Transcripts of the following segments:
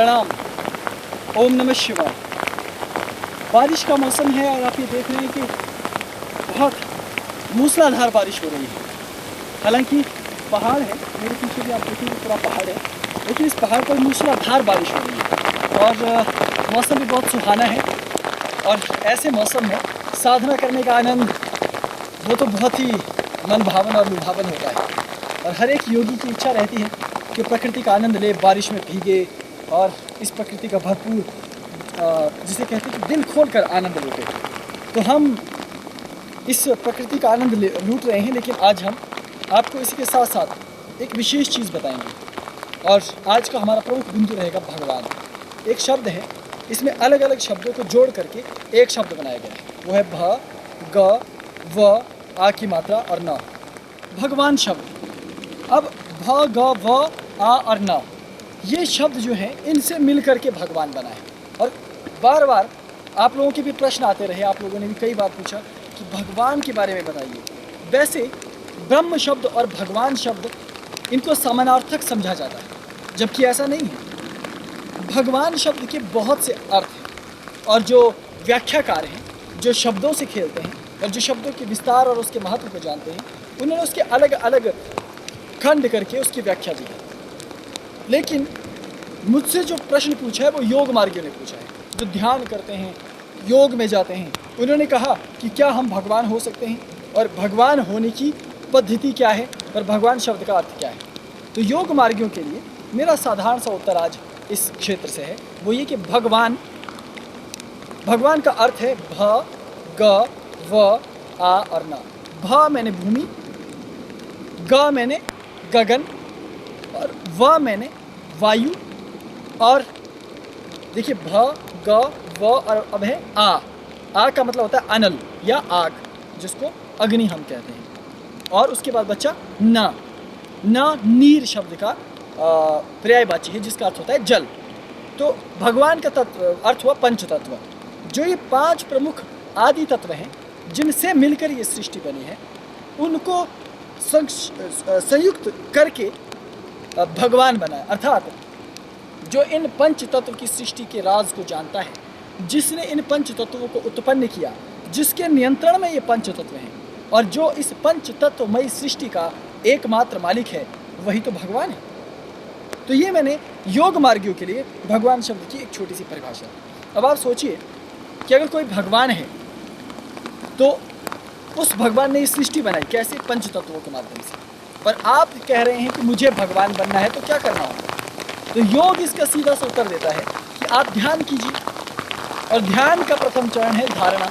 प्रणाम। ओम नमः शिवाय। बारिश का मौसम है और आप ये देख रहे हैं कि बहुत मूसलाधार बारिश हो रही है। हालांकि पहाड़ है, मेरे पीछे भी आप देखेंगे पूरा पहाड़ है, लेकिन इस पहाड़ पर मूसलाधार बारिश हो रही है और मौसम भी बहुत सुहाना है। और ऐसे मौसम में साधना करने का आनंद वो तो बहुत ही मन भावन और लुभावन होता है। और हर एक योगी की इच्छा रहती है कि प्रकृति का आनंद ले, बारिश में भीगे और इस प्रकृति का भरपूर जिसे कहते हैं कि दिल खोल कर आनंद लूटे। तो हम इस प्रकृति का आनंद लूट रहे हैं, लेकिन आज हम आपको इसी के साथ साथ एक विशेष चीज़ बताएंगे। और आज का हमारा प्रमुख बिंदु रहेगा भगवान। एक शब्द है, इसमें अलग अलग शब्दों को जोड़ करके एक शब्द बनाया गया है, वो है भ, ग, व, आ की मात्रा और न, भगवान शब्द। अब भ, ग, व, आ और न, ये शब्द जो हैं इनसे मिल करके भगवान बना है। और बार बार आप लोगों के भी प्रश्न आते रहे, आप लोगों ने भी कई बार पूछा कि भगवान के बारे में बताइए। वैसे ब्रह्म शब्द और भगवान शब्द इनको समानार्थक समझा जाता है, जबकि ऐसा नहीं है। भगवान शब्द के बहुत से अर्थ हैं और जो व्याख्याकार हैं, जो शब्दों से खेलते हैं और जो शब्दों के विस्तार और उसके महत्व को जानते हैं, उन्होंने उसके अलग अलग खंड करके उसकी व्याख्या दी है। लेकिन मुझसे जो प्रश्न पूछा है वो योग मार्गियों ने पूछा है, जो ध्यान करते हैं, योग में जाते हैं। उन्होंने कहा कि क्या हम भगवान हो सकते हैं और भगवान होने की पद्धति क्या है और भगवान शब्द का अर्थ क्या है। तो योग मार्गियों के लिए मेरा साधारण सा उत्तर आज इस क्षेत्र से है, वो ये कि भगवान का अर्थ है भ, ग, व, आ और न। भ मैंने भूमि, ग मैंने गगन और व मैंने वायु, और देखिए भ, ग, व और अब है आ। आ का मतलब होता है अनल या आग, जिसको अग्नि हम कहते हैं। और उसके बाद बच्चा न। नीर शब्द का पर्यायवाची है, जिसका अर्थ होता है जल। तो भगवान का तत्व अर्थ हुआ पंच तत्व। जो ये पांच प्रमुख आदि तत्व हैं जिनसे मिलकर ये सृष्टि बनी है, उनको संयुक्त करके भगवान बना है। अर्थात जो इन पंच तत्व की सृष्टि के राज को जानता है, जिसने इन पंच तत्वों को उत्पन्न किया, जिसके नियंत्रण में ये पंच तत्व हैं, और जो इस पंच तत्वमयी सृष्टि का एकमात्र मालिक है, वही तो भगवान है। तो ये मैंने योग मार्गियों के लिए भगवान शब्द की एक छोटी सी परिभाषा। अब आप सोचिए कि अगर कोई भगवान है तो उस भगवान ने इस सृष्टि बनाई कैसे? पंच तत्वों के माध्यम से। पर आप कह रहे हैं कि मुझे भगवान बनना है, तो क्या करना होगा? तो योग इसका सीधा सा उत्तर देता है कि आप ध्यान कीजिए। और ध्यान का प्रथम चरण है धारणा,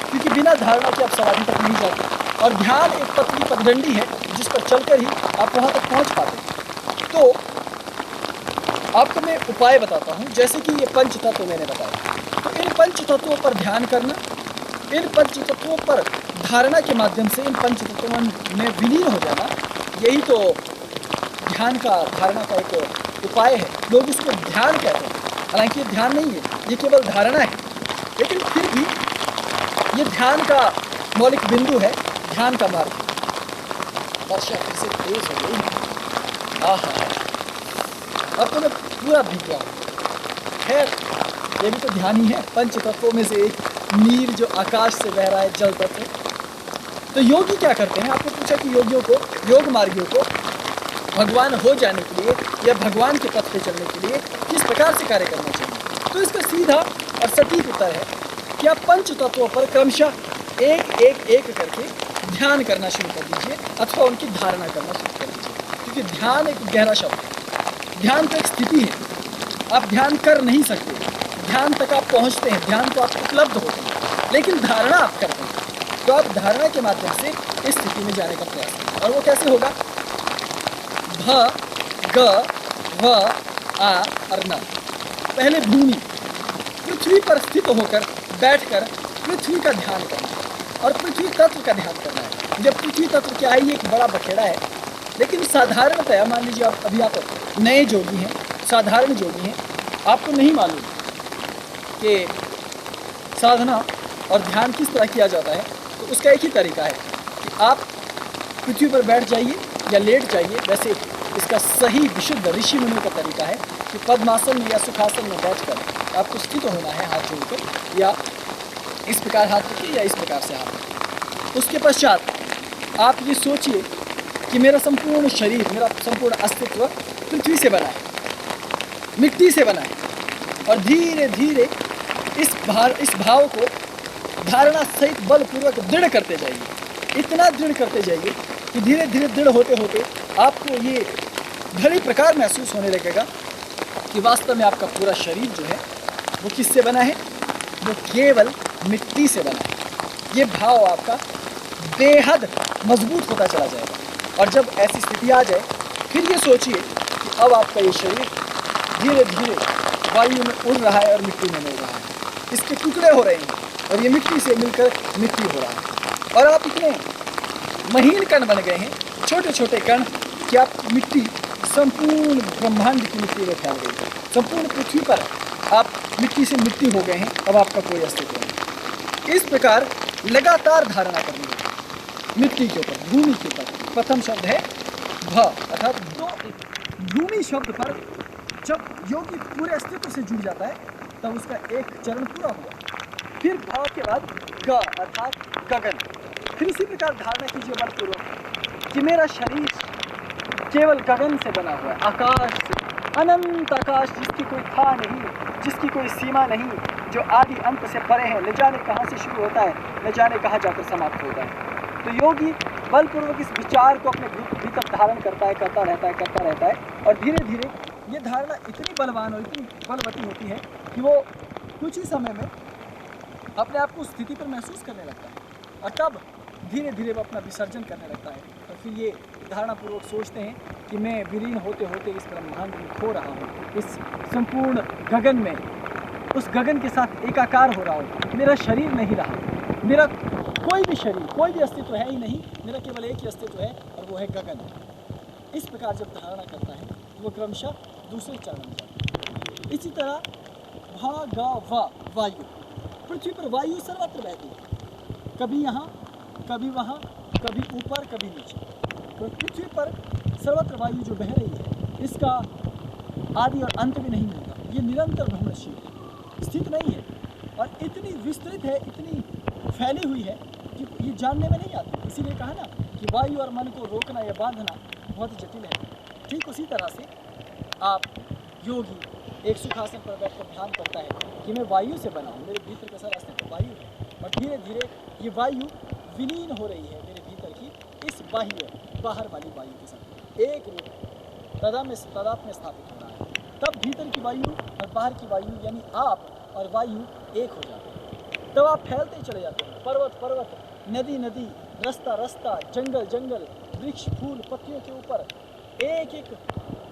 क्योंकि बिना धारणा के आप समाधि तक नहीं जाते। और ध्यान एक पतली पगडंडी है जिस पर चलकर ही आप वहाँ तक पहुँच पाते हैं। तो आपको मैं उपाय बताता हूँ, जैसे कि ये पंच तत्व मैंने बताया, तो इन पंच तत्वों पर ध्यान करना, इन पंच तत्वों पर धारणा के माध्यम से इन पंच तत्वों में विलीन हो जाना, यही तो ध्यान का, धारणा का एक उपाय है। लोग इसको ध्यान कहते हैं, हालांकि ये ध्यान नहीं है, ये केवल धारणा है। लेकिन फिर भी ये ध्यान का मौलिक बिंदु है, ध्यान का मार्ग। वर्षा फिर से तेज हो गई। अब तो मैं पूरा भीग रहा हूँ। खैर, ये भी तो ध्यान ही है, पंच तत्वों में से एक नीर जो आकाश से बह रहा है, जल तत्व। तो योगी क्या करते हैं? आपने पूछा कि योगियों को, योग मार्गियों को भगवान हो जाने के लिए या भगवान के पथ पे चलने के लिए किस प्रकार से कार्य करना चाहिए। तो इसका सीधा और सटीक उत्तर है कि आप पंच तत्वों पर क्रमशः एक करके ध्यान करना शुरू कर दीजिए, अथवा उनकी धारणा करना शुरू कर दीजिए। क्योंकि ध्यान एक गहरा शब्द है, ध्यान तो एक स्थिति है। आप ध्यान कर नहीं सकते, ध्यान तक आप पहुँचते हैं, ध्यान को आप उपलब्ध होते हैं, लेकिन धारणा आप करते हैं। तो आप धारणा के माध्यम से इस स्थिति में जाने का प्रयास करें। और वो कैसे होगा? भ, ग, व, आ और न। पहले भूमि, पृथ्वी पर स्थित होकर बैठकर पृथ्वी का ध्यान करना और पृथ्वी तत्व का ध्यान करना है। जब पृथ्वी तत्व क्या है, ये एक बड़ा बखेड़ा है, लेकिन साधारणतया मान लीजिए अभी आप नए जोगी हैं, साधारण जोगी हैं, आपको नहीं मालूम कि साधना और ध्यान किस तरह किया जाता है। तो उसका एक ही तरीका है कि आप पृथ्वी पर बैठ जाइए या लेट जाइए। वैसे इसका सही विशुद्ध ऋषि मुनि का तरीका है कि पद्मासन में या सुखासन में बैठकर आपको स्थित होना है हाथ जोड़कर, या इस प्रकार हाथ रखिए या इस प्रकार से हाथ रखिए। उसके पश्चात आप ये सोचिए कि मेरा संपूर्ण शरीर, मेरा संपूर्ण अस्तित्व पृथ्वी से बना है, मिट्टी से बना है, और धीरे धीरे इस भाव को धारणा सहित बलपूर्वक दृढ़ करते जाइए। इतना दृढ़ करते जाइए कि धीरे धीरे दृढ़ होते होते आपको ये घड़ी प्रकार महसूस होने लगेगा कि वास्तव में आपका पूरा शरीर जो है वो किससे बना है, वो केवल मिट्टी से बना है। ये भाव आपका बेहद मजबूत होता चला जाएगा। और जब ऐसी स्थिति आ जाए, फिर ये सोचिए कि अब आपका ये शरीर धीरे धीरे वायु में उड़ रहा है और मिट्टी में मिल रहा है, इसके टुकड़े हो रहे हैं और ये मिट्टी से मिलकर मिट्टी हो रहा है। और आप इतने महीन कण बन गए हैं, छोटे छोटे कण, कि आप मिट्टी संपूर्ण ब्रह्मांड की मिट्टी में फैल गई है। संपूर्ण पृथ्वी पर आप मिट्टी से मिट्टी हो गए हैं, अब आपका कोई अस्तित्व नहीं। इस प्रकार लगातार धारणा करनी है मिट्टी के ऊपर, भूमि के ऊपर। प्रथम शब्द है भ, अर्थात भूमि शब्द पर जब योगी पूरे अस्तित्व से जुड़ जाता है तब उसका एक चरण पूरा हुआ। फिर भाव के बाद ग, अर्थात गगन। फिर इसी प्रकार धारणा कीजिए बलपूर्वक कि मेरा शरीर केवल गगन से बना हुआ है, आकाश से, अनंत आकाश जिसकी कोई था नहीं, जिसकी कोई सीमा नहीं, जो आदि अंत से परे है, न जाने कहाँ से शुरू होता है, न जाने कहाँ जाकर समाप्त होता है। तो योगी बलपूर्वक इस विचार को अपने भीतर धारण करता है, करता रहता है, और धीरे धीरे ये धारणा इतनी बलवान और इतनी बलवती होती है कि वो कुछ ही समय में अपने आप को उस स्थिति पर महसूस करने लगता है, और तब धीरे धीरे वो अपना विसर्जन करने लगता है। और फिर ये धारणापूर्वक सोचते हैं कि मैं विलीन होते होते इस ब्रह्मांड में खो रहा हूँ, इस संपूर्ण गगन में, उस गगन के साथ एकाकार हो रहा हूँ। मेरा शरीर नहीं रहा, मेरा कोई भी शरीर, कोई भी अस्तित्व है ही नहीं, मेरा केवल एक ही अस्तित्व है और वो है गगन। इस प्रकार जब धारणा करता है वो क्रमशः दूसरे चरण में जाता है। इसी तरह भा गा वा, वायु। पृथ्वी पर वायु सर्वत्र बहती है, कभी यहाँ, कभी वहाँ, कभी ऊपर, कभी नीचे। तो पृथ्वी पर सर्वत्र वायु जो बह रही है, इसका आदि और अंत भी नहीं मिलता। ये निरंतर भ्रमणशील है, स्थित नहीं है, और इतनी विस्तृत है, इतनी फैली हुई है कि ये जानने में नहीं आती। इसीलिए कहा ना कि वायु और मन को रोकना या बांधना बहुत जटिल है। ठीक उसी तरह से आप योगी एक सुखासन पर बैठकर ध्यान करता है कि मैं वायु से बना हूँ, मेरे भीतर का सारा अस्तित्व वायु है, और धीरे धीरे ये वायु विलीन हो रही है मेरे भीतर की इस बाहर वाली वायु के साथ एक रूप तादात्म्य स्थापित हो रहा है। तब भीतर की वायु और बाहर की वायु यानी आप और वायु एक हो जाते हैं। तब आप फैलते चले जाते हैं, पर्वत, नदी, रास्ता, जंगल, वृक्ष, फूल, पत्तियों के ऊपर, एक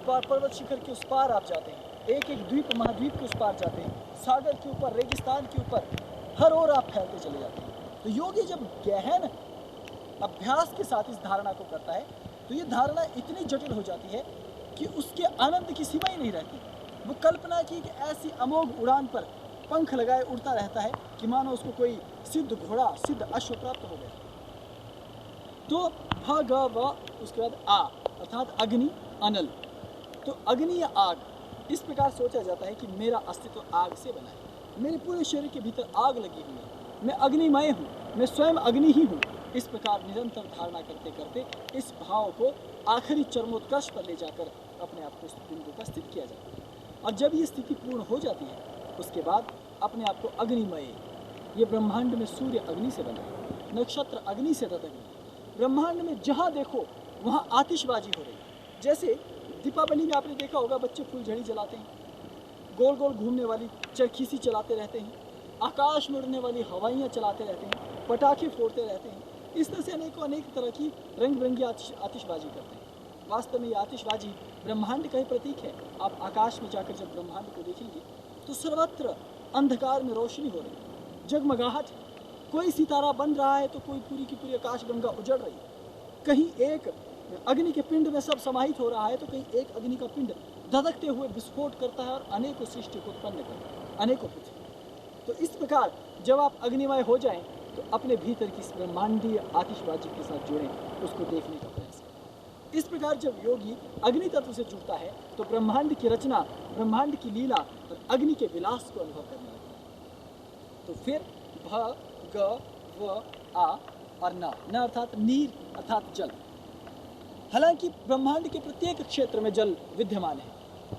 पर्वत शिखर के उस पार आप जाते हैं, एक द्वीप, महाद्वीप के उस पार जाते हैं, सागर के ऊपर, रेगिस्तान के ऊपर, हर ओर आप फैलते चले जाते हैं। तो योगी जब गहन अभ्यास के साथ इस धारणा को करता है तो ये धारणा इतनी जटिल हो जाती है कि उसके आनंद की सीमा ही नहीं रहती। वो कल्पना की कि ऐसी अमोघ उड़ान पर पंख लगाए उड़ता रहता है कि मानो उसको कोई सिद्ध घोड़ा, सिद्ध अश्व प्राप्त हो गया। तो भ ग व, उसके बाद आ, अर्थात अग्नि, अनल। तो अग्नि या आग, इस प्रकार सोचा जाता है कि मेरा अस्तित्व आग से बना है, मेरे पूरे शरीर के भीतर आग लगी हुई है, मैं अग्निमय हूँ, मैं स्वयं अग्नि ही हूँ। इस प्रकार निरंतर धारणा करते करते इस भाव को आखिरी चरमोत्कर्ष पर ले जाकर अपने आप को उस बिंदु पर स्थित किया जाता है। और जब ये स्थिति पूर्ण हो जाती है उसके बाद अपने आप को अग्निमय, ये ब्रह्मांड में सूर्य अग्नि से बना है, नक्षत्र अग्नि से तदग्नि, ब्रह्मांड में जहाँ देखो वहाँ आतिशबाजी हो रही है। जैसे दीपावली में आपने देखा होगा बच्चे फुलझड़ी जलाते हैं, गोल गोल घूमने वाली चरखीसी चलाते रहते हैं, आकाश में उड़ने वाली हवाइयाँ चलाते रहते हैं, पटाखे फोड़ते रहते हैं। इस तरह से अनेक तरह की रंग बिरंगी आतिशबाजी करते हैं। वास्तव में ये आतिशबाजी ब्रह्मांड का ही प्रतीक है। आप आकाश में जाकर जब ब्रह्मांड को देखेंगे तो सर्वत्र अंधकार में रोशनी हो रही है, जगमगाहट। कोई सितारा बन रहा है तो कोई पूरी की पूरी आकाश गंगा उजड़ रही है। कहीं एक अग्नि के पिंड में सब समाहित हो रहा है तो कहीं एक अग्नि का पिंड धधकते हुए विस्फोट करता है और अनेकों सृष्टि को उत्पन्न करता है, अनेकों पृथ्वी। तो इस प्रकार जब आप अग्निमय हो जाएं तो अपने भीतर की इस ब्रह्मांडीय आतिशबाजी के साथ जुड़ें, उसको देखने का प्रयास करें। इस प्रकार जब योगी अग्नि तत्व से जुड़ता है तो ब्रह्मांड की रचना, ब्रह्मांड की लीला और अग्नि के विलास को अनुभव करने लगता है। तो फिर भ, ग, व, आ और न अर्थात नीर अर्थात जल। हालांकि ब्रह्मांड के प्रत्येक क्षेत्र में जल विद्यमान है,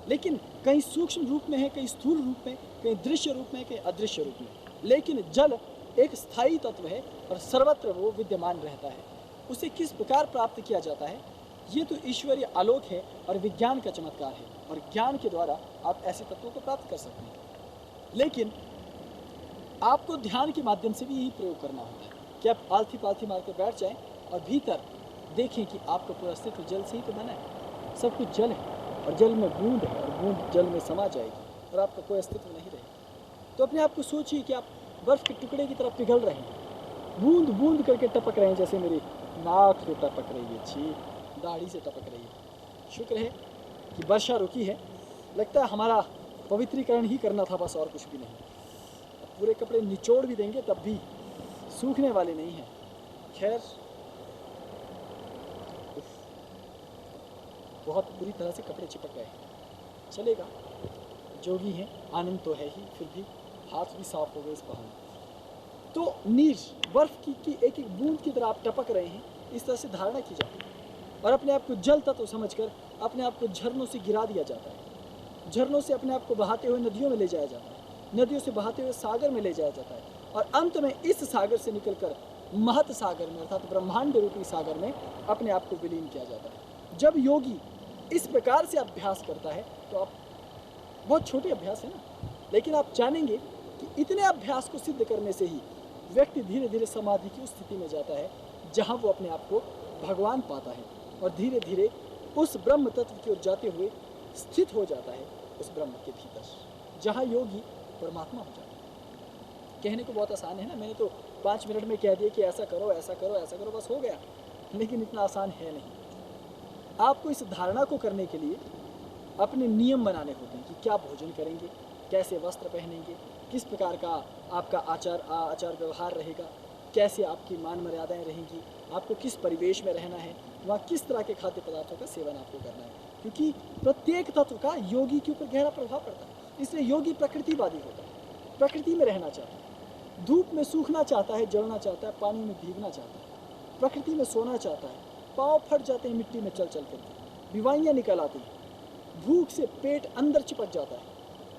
लेकिन कहीं सूक्ष्म रूप में है, कहीं स्थूल रूप में, कहीं दृश्य रूप में, कहीं अदृश्य रूप में। लेकिन जल एक स्थायी तत्व है और सर्वत्र वो विद्यमान रहता है। उसे किस प्रकार प्राप्त किया जाता है, ये तो ईश्वरीय आलोक है और विज्ञान का चमत्कार है, और ज्ञान के द्वारा आप ऐसे तत्वों को प्राप्त कर सकते हैं। लेकिन आपको ध्यान के माध्यम से भी यही प्रयोग करना होता है कि आप आलथी पालथी मार कर बैठ जाएं और भीतर देखें कि आपका पूरा अस्तित्व जल से ही तो बना है। सब कुछ जल है और जल में बूंद है और बूंद जल में समा जाएगी और आपका कोई अस्तित्व नहीं रहेगा। तो अपने आप को सोचिए कि आप बर्फ़ के टुकड़े की तरफ पिघल रहे हैं, बूंद बूंद करके टपक रहे हैं, जैसे मेरी नाक से टपक रही है, छी दाढ़ी से टपक रही है। शुक्र है कि वर्षा रुकी है, लगता है हमारा पवित्रीकरण ही करना था बस, और कुछ भी नहीं। पूरे कपड़े निचोड़ भी देंगे तब भी सूखने वाले नहीं हैं। खैर, बहुत बुरी तरह से कपड़े चिपक गए, चलेगा, जोगी हैं, आनंद तो है ही, फिर भी हाथ भी साफ हो गए इस बहाने। तो नीर बर्फ की एक एक बूंद की तरह आप टपक रहे हैं, इस तरह से धारणा की जाती है और अपने आप को जल तत्व समझकर अपने आप को झरनों से गिरा दिया जाता है। झरनों से अपने आप को बहाते हुए नदियों में ले जाया जाता है, नदियों से बहाते हुए सागर में ले जाया जाता है और अंत में इस सागर से निकलकर महत सागर में अर्थात ब्रह्मांड रूपी सागर में अपने आप को विलीन किया जाता है। जब योगी इस प्रकार से अभ्यास करता है तो आप, बहुत छोटे अभ्यास है ना, लेकिन आप जानेंगे कि इतने अभ्यास को सिद्ध करने से ही व्यक्ति धीरे धीरे समाधि की उस स्थिति में जाता है जहाँ वो अपने आप को भगवान पाता है और धीरे धीरे उस ब्रह्म तत्व की ओर जाते हुए स्थित हो जाता है उस ब्रह्म के भीतर, जहाँ योगी परमात्मा हो जाता है। कहने को बहुत आसान है ना, मैंने तो 5 मिनट में कह दिया कि ऐसा करो ऐसा करो ऐसा करो, बस हो गया, लेकिन इतना आसान है नहीं। आपको इस धारणा को करने के लिए अपने नियम बनाने होते हैं कि क्या भोजन करेंगे, कैसे वस्त्र पहनेंगे, किस प्रकार का आपका आचार व्यवहार रहेगा, कैसे आपकी मान मर्यादाएं रहेंगी, आपको किस परिवेश में रहना है, वहाँ किस तरह के खाद्य पदार्थों का सेवन आपको करना है, क्योंकि प्रत्येक तत्व का योगी के ऊपर गहरा प्रभाव पड़ता है। इसलिए योगी प्रकृतिवादी होता है, प्रकृति में रहना चाहता है, धूप में सूखना चाहता है, जलना चाहता है, पानी में भीगना चाहता है, प्रकृति में सोना चाहता है, पाँव फट जाते हैं मिट्टी में चल चल करके, बीमारियाँ निकल आती हैं, भूख से पेट अंदर चिपक जाता है,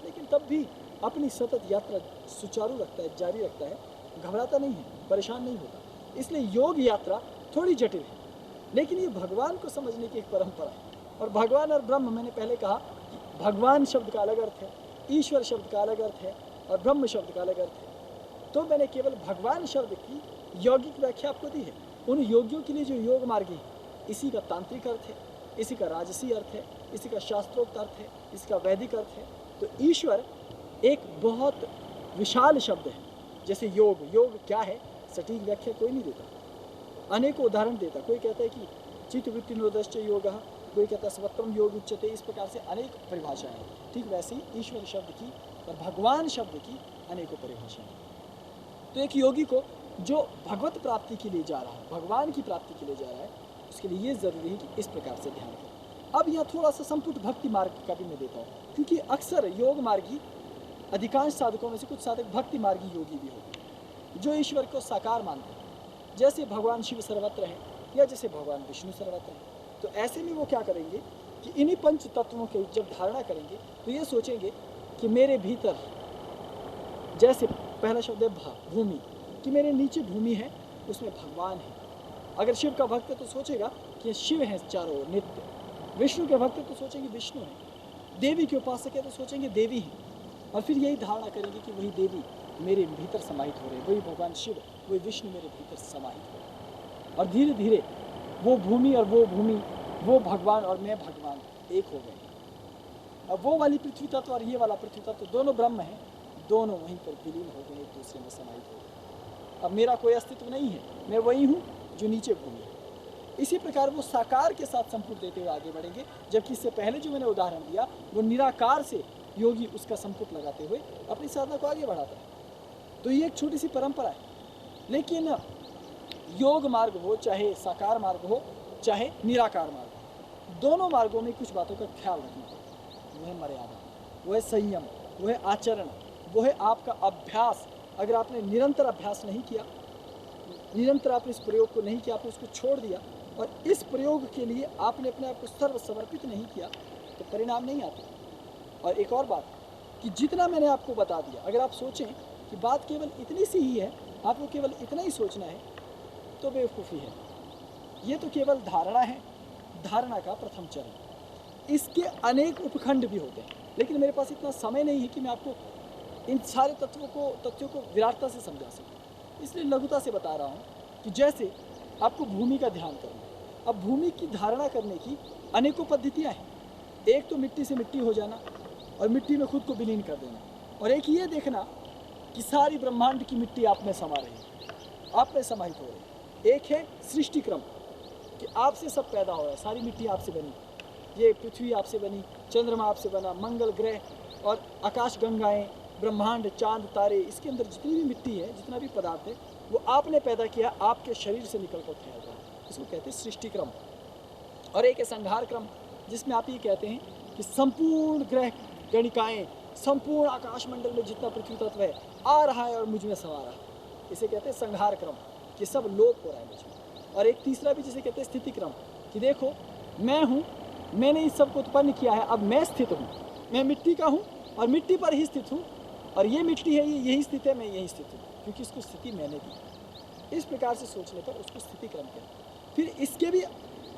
लेकिन तब भी अपनी सतत यात्रा सुचारू रखता है, जारी रखता है, घबराता नहीं है, परेशान नहीं होता। इसलिए योग यात्रा थोड़ी जटिल है, लेकिन ये भगवान को समझने की एक परंपरा है। और भगवान और ब्रह्म, मैंने पहले कहा कि भगवान शब्द का अलग अर्थ है, ईश्वर शब्द का अलग अर्थ है और ब्रह्म शब्द का अलग अर्थ है। तो मैंने केवल भगवान शब्द की यौगिक व्याख्या आपको दी है। उन योगियों के लिए जो योग मार्गी है, इसी का तांत्रिक अर्थ है, इसी का राजसी अर्थ है, इसी का शास्त्रोक्त अर्थ है, इसका वैदिक अर्थ है। तो ईश्वर एक बहुत विशाल शब्द है। जैसे योग क्या है, सटीक व्याख्या कोई नहीं देता, अनेकों उदाहरण देता। कोई कहता है कि चित्तवृत्ति निरोधश्च योगः, कोई कहता है सर्वत्रम योग उच्यते। इस प्रकार से अनेक परिभाषाएं हैं। ठीक वैसे ही ईश्वर शब्द की और भगवान शब्द की अनेकों परिभाषाएं हैं। तो एक योगी को जो भगवत प्राप्ति के लिए जा रहा है, भगवान की प्राप्ति के लिए जा रहा है, उसके लिए ये ज़रूरी है कि इस प्रकार से ध्यान करें। अब यहाँ थोड़ा सा संपुट भक्ति मार्ग का भी मैं देता हूँ, क्योंकि अक्सर योग मार्गी, अधिकांश साधकों में से कुछ साधक भक्ति मार्गी योगी भी होते हैं जो ईश्वर को साकार मानते हैं, जैसे भगवान शिव सर्वत्र हैं या जैसे भगवान विष्णु सर्वत्र हैं। तो ऐसे में वो क्या करेंगे कि इन्हीं पंच तत्वों की जब धारणा करेंगे तो ये सोचेंगे कि मेरे भीतर, जैसे पहला शब्द है भूमि, कि मेरे नीचे भूमि है, उसमें भगवान है। अगर शिव का भक्त है तो सोचेगा कि शिव है चारों ओर नित्य, विष्णु के भक्त है तो सोचेंगे विष्णु है, देवी के उपासक है तो सोचेंगे देवी है, और फिर यही धारणा करेंगे कि वही देवी मेरे भीतर समाहित हो रहे, वही भगवान शिव, वही विष्णु मेरे भीतर समाहित हो रहे। और धीरे धीरे वो भूमि और वो भूमि, वो भगवान और मैं भगवान एक हो गए। अब वो वाली पृथ्वी तत्व और ये वाला पृथ्वी तत्व दोनों ब्रह्म हैं, दोनों वहीं पर विलीन हो गए, एक दूसरे में समाहित हो गए। अब मेरा कोई अस्तित्व नहीं है, मैं वही हूँ जो नीचे भूमि है। इसी प्रकार वो साकार के साथ संपुट देते हुए आगे बढ़ेंगे, जबकि इससे पहले जो मैंने उदाहरण दिया वो निराकार से योगी उसका संपुट लगाते हुए अपनी साधना को आगे बढ़ाता है। तो ये एक छोटी सी परंपरा है, लेकिन योग मार्ग हो, चाहे साकार मार्ग हो, चाहे निराकार मार्ग हो, दोनों मार्गों में कुछ बातों का ख्याल रखना पड़ता है। वो है मर्यादा, वो है संयम, वो है आचरण, वो है आपका अभ्यास। अगर आपने निरंतर अभ्यास नहीं किया, निरंतर आपने इस प्रयोग को नहीं किया, आपने उसको छोड़ दिया और इस प्रयोग के लिए आपने अपने आप को सर्व समर्पित नहीं किया, तो परिणाम नहीं आते। और एक और बात कि जितना मैंने आपको बता दिया, अगर आप सोचें कि बात केवल इतनी सी ही है, आपको केवल इतना ही सोचना है, तो बेवकूफ़ी है। ये तो केवल धारणा है, धारणा का प्रथम चरण। इसके अनेक उपखंड भी होते हैं, लेकिन मेरे पास इतना समय नहीं है कि मैं आपको इन सारे तथ्यों को विराटता से समझा सकूं। इसलिए लघुता से बता रहा हूं कि जैसे आपको भूमि का ध्यान करना है। अब भूमि की धारणा करने की अनेकों पद्धतियां हैं। एक तो मिट्टी से मिट्टी हो जाना और मिट्टी में खुद को विलीन कर देना, और एक ये देखना कि सारी ब्रह्मांड की मिट्टी आप में समा रही है, आप में समाहित हो रही है। एक है सृष्टि क्रम कि आपसे सब पैदा हो रहा है, सारी मिट्टी आपसे बनी, ये पृथ्वी आपसे बनी, चंद्रमा आपसे बना, मंगल ग्रह और आकाश गंगाएं, ब्रह्मांड, चांद, तारे, इसके अंदर जितनी भी मिट्टी है, जितना भी पदार्थ है, वो आपने पैदा किया, आपके शरीर से निकल कर फैल रहा है। इसको कहते हैं सृष्टि क्रम। और एक है संहार क्रम, जिसमें आप ये कहते हैं कि संपूर्ण ग्रह गणिकाएं, संपूर्ण आकाश मंडल में जितना पृथ्वी तत्व है आ रहा है और मुझ में समा रहा है। इसे कहते हैं संहार क्रम कि सब लोप हो रहा है मुझ में। और एक तीसरा भी जिसे कहते हैं स्थिति क्रम कि देखो मैं हूँ, मैंने इस सब को उत्पन्न किया है, अब मैं स्थित हूँ, मैं मिट्टी का हूँ और मिट्टी पर ही स्थित हूँ, और ये मिट्टी है, ये यही स्थित है, मैं यही स्थित हूँ, क्योंकि इसको स्थिति मैंने दी। इस प्रकार से सोचने पर उसको स्थिति क्रम कहते हैं। फिर इसके भी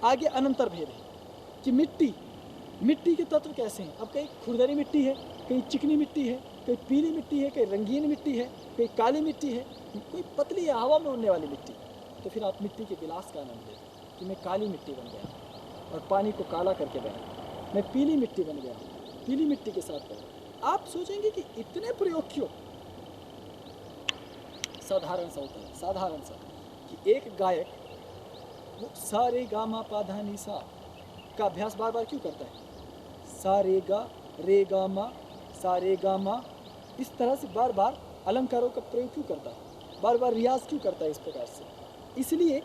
आगे अनंतर भेद है कि मिट्टी के तत्व कैसे हैं। अब कहीं खुरदरी मिट्टी है, कहीं चिकनी मिट्टी है, कहीं पीली मिट्टी है, कहीं रंगीन मिट्टी है, कहीं काली मिट्टी है, कोई पतली है हवा में उड़ने वाली मिट्टी। तो फिर आप मिट्टी के विलास का आनंद लेते कि मैं काली मिट्टी बन गया और पानी को काला करके बना, मैं पीली मिट्टी बन गया, पीली मिट्टी के साथ बना। आप सोचेंगे कि इतने प्रयोग क्यों? साधारण सा होता है, साधारण सा कि एक गायक वो सा रे गा मा पा धा नी सा का अभ्यास बार बार क्यों करता है? सा रे गा मा, सा रे गा मा, इस तरह से बार बार अलंकारों का प्रयोग क्यों करता है? बार बार रियाज क्यों करता है इस प्रकार से? इसलिए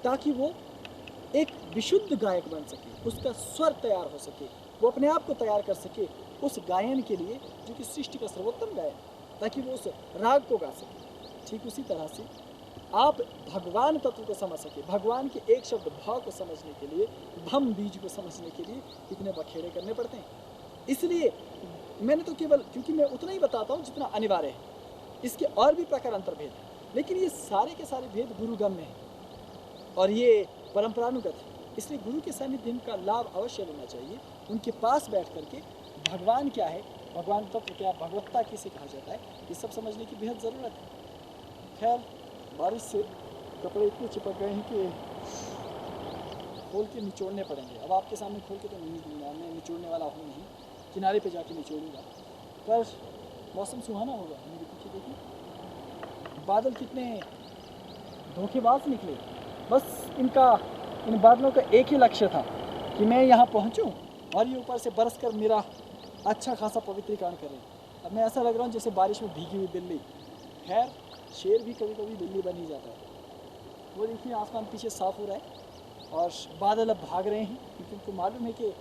ताकि वो एक विशुद्ध गायक बन सके, उसका स्वर तैयार हो सके, वो अपने आप को तैयार कर सके उस गायन के लिए जो कि सृष्टि का सर्वोत्तम गायन, ताकि वो उस राग को गा सके। ठीक उसी तरह से आप भगवान तत्व को समझ सके, भगवान के एक शब्द भाव को समझने के लिए, भम बीज को समझने के लिए इतने बखेड़े करने पड़ते हैं। इसलिए मैंने तो केवल, क्योंकि मैं उतना ही बताता हूँ जितना अनिवार्य है, इसके और भी प्रकार अंतर्भेद है, लेकिन ये सारे के सारे भेद गुरुगम्य हैं और ये परंपरानुगत है। इसलिए गुरु के सानिध्य का लाभ अवश्य लेना चाहिए। उनके पास बैठ करके भगवान क्या है, भगवान तत्व क्या, भगवत्ता किसे कहा जाता है, ये सब समझने की बेहद ज़रूरत है। खैर, बारिश से कपड़े इतने चिपक गए हैं कि खोल के निचोड़ने पड़ेंगे। अब आपके सामने खोल के तो नहीं दूंगा, मैं निचोड़ने वाला हूँ नहीं, किनारे पे जाके निचोड़ूंगा। पर मौसम सुहाना होगा। मेरे पीछे देखिए बादल कितने धोखेबाज निकले। बस इन बादलों का एक ही लक्ष्य था कि मैं यहाँ पहुँचूँ और ये ऊपर से बरस कर मेरा अच्छा खासा पवित्रीकरण करें। अब मैं ऐसा लग रहा हूँ जैसे बारिश में भीगी हुई बिल्ली। खैर, शेर भी कभी कभी बिल्ली बन ही जाता है। वो देखिए आसमान पीछे साफ हो रहा है और बादल अब भाग रहे हैं, क्योंकि उनको मालूम है कि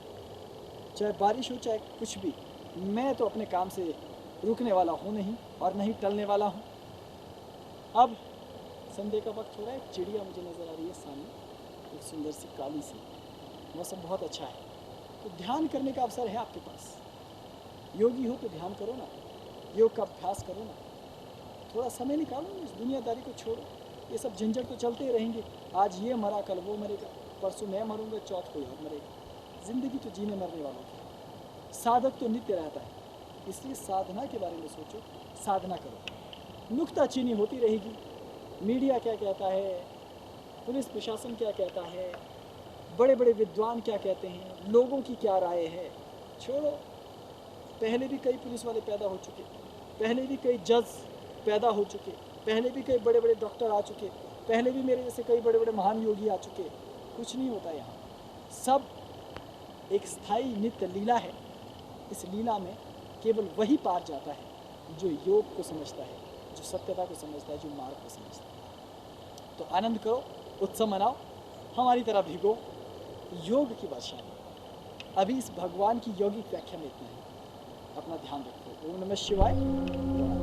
चाहे बारिश हो चाहे कुछ भी, मैं तो अपने काम से रुकने वाला हूँ नहीं और नहीं टलने वाला हूँ। अब संध्या का वक्त हो रहा है, चिड़िया मुझे नज़र आ रही है सामने, एक सुंदर सी काली सी। मौसम बहुत अच्छा है, तो ध्यान करने का अवसर है आपके पास। योगी हो तो ध्यान करो ना, योग का अभ्यास करो ना, थोड़ा समय निकालो, इस दुनियादारी को छोड़ो। ये सब झंझट तो चलते ही रहेंगे, आज ये मरा कल वो मरेगा, परसों मैं मरूंगा, चौथ कोई और मरेगा। ज़िंदगी तो जीने मरने वालों की। साधक तो नित्य रहता है, इसलिए साधना के बारे में सोचो, साधना करो। नुक्ताचीनी होती रहेगी, मीडिया क्या कहता है, पुलिस प्रशासन क्या कहता है, बड़े बड़े विद्वान क्या कहते हैं, लोगों की क्या राय है, छोड़ो। पहले भी कई पुलिस वाले पैदा हो चुके, पहले भी कई जज पैदा हो चुके, पहले भी कई बड़े बड़े डॉक्टर आ चुके, पहले भी मेरे जैसे कई बड़े बड़े महान योगी आ चुके। कुछ नहीं होता यहाँ, सब एक स्थायी नित्य लीला है। इस लीला में केवल वही पार जाता है जो योग को समझता है, जो सत्यता को समझता है, जो मार्ग को समझता है। तो आनंद करो, उत्सव मनाओ, हमारी तरह भीगो योग की वर्षा में। अभी इस भगवान की यौगिक व्याख्या में इतना है। अपना ध्यान रखो। ओम नमः शिवाय।